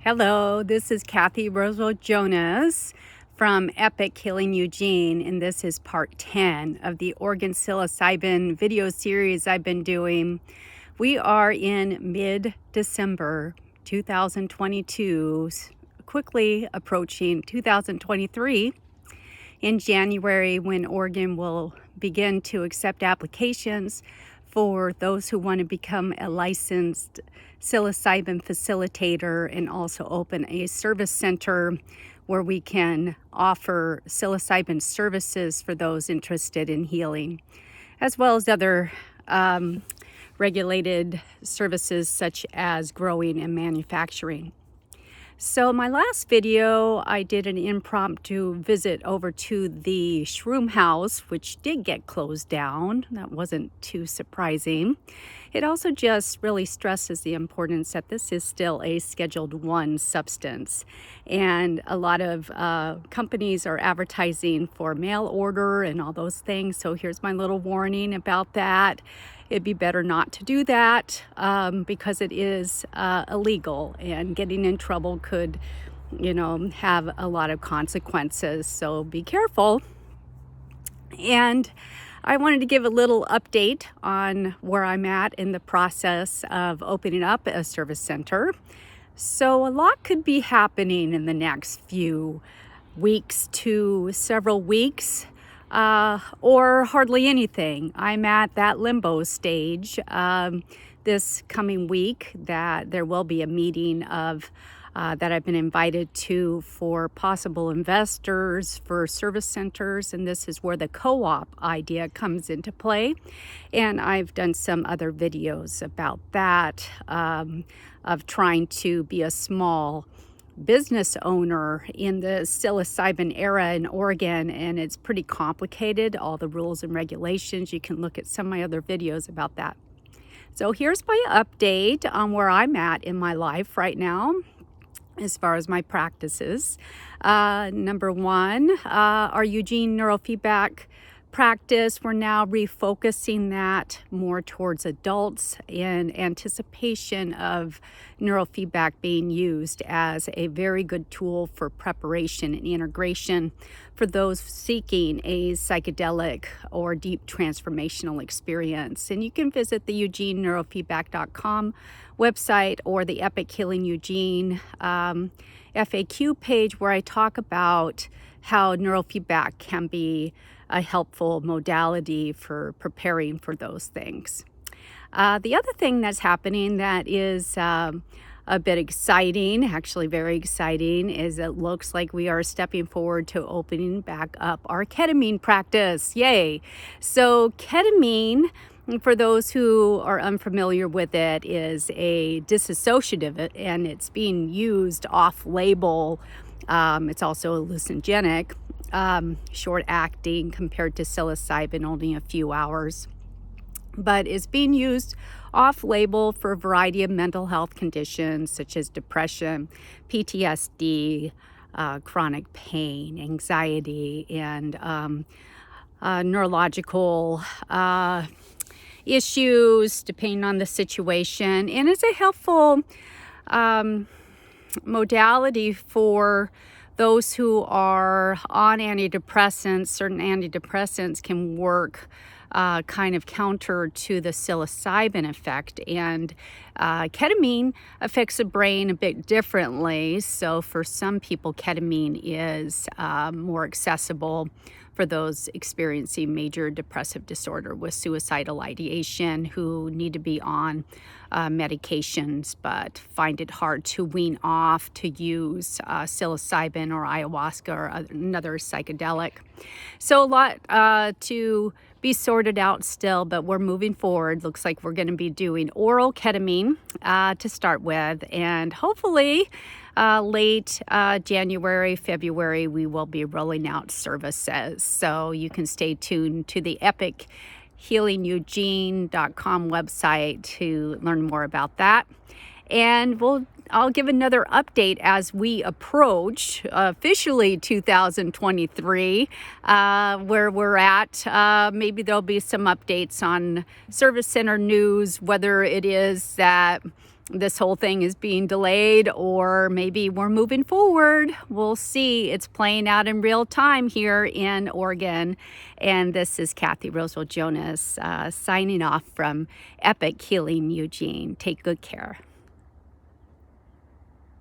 Hello, this is Kathy Roswell Jonas from Epic Healing Eugene, and this is part 10 of the Organ Psilocybin video series I've been doing. We are in mid-December 2022, quickly approaching 2023. In January, when Oregon will begin to accept applications for those who want to become a licensed psilocybin facilitator, and also open a service center where we can offer psilocybin services for those interested in healing, as well as other regulated services such as growing and manufacturing. So my last video, I did an impromptu visit over to the Shroom House, which did get closed down. That wasn't too surprising. It also just really stresses the importance that this is still a Scheduled 1 substance. And a lot of companies are advertising for mail order and all those things. So here's my little warning about that. It'd be better not to do that because it is illegal, and getting in trouble could, have a lot of consequences. So be careful. And I wanted to give a little update on where I'm at in the process of opening up a service center. So a lot could be happening in the next few weeks to several weeks. Or hardly anything. I'm at that limbo stage this coming week that there will be a meeting of that I've been invited to for possible investors for service centers, and this is where the co-op idea comes into play. And I've done some other videos about that, of trying to be a small business owner in the psilocybin era in Oregon, and it's pretty complicated, all the rules and regulations. You can look at some of my other videos about that. So here's my update on where I'm at in my life right now as far as my practices. Number one, our Eugene neurofeedback practice, we're now refocusing that more towards adults in anticipation of neurofeedback being used as a very good tool for preparation and integration for those seeking a psychedelic or deep transformational experience. And you can visit the eugeneneurofeedback.com website or the Epic Healing Eugene FAQ page, where I talk about how neurofeedback can be a helpful modality for preparing for those things. The other thing that's happening that is a bit exciting, actually very exciting, is it looks like we are stepping forward to opening back up our ketamine practice. Yay! So ketamine, for those who are unfamiliar with it, is a dissociative, and it's being used off-label. It's also hallucinogenic. Short acting compared to psilocybin, only a few hours, but it's being used off-label for a variety of mental health conditions such as depression, PTSD, chronic pain, anxiety, and neurological issues depending on the situation. And it's a helpful modality for those who are on antidepressants. Certain antidepressants can work kind of counter to the psilocybin effect, and ketamine affects the brain a bit differently. So for some people, ketamine is more accessible for those experiencing major depressive disorder with suicidal ideation, who need to be on medications but find it hard to wean off to use psilocybin or ayahuasca or another psychedelic. So a lot to be sorted out still, but we're moving forward. Looks like we're going to be doing oral ketamine to start with, and hopefully late January, February, we will be rolling out services. So you can stay tuned to the Epic healingeugene.com website to learn more about that. And I'll give another update as we approach officially 2023, where we're at. Maybe there'll be some updates on service center news, whether it is that this whole thing is being delayed, or maybe we're moving forward. We'll see. It's playing out in real time here in Oregon. And this is Kathy Rosewell Jonas signing off from Epic Healing Eugene. Take good care.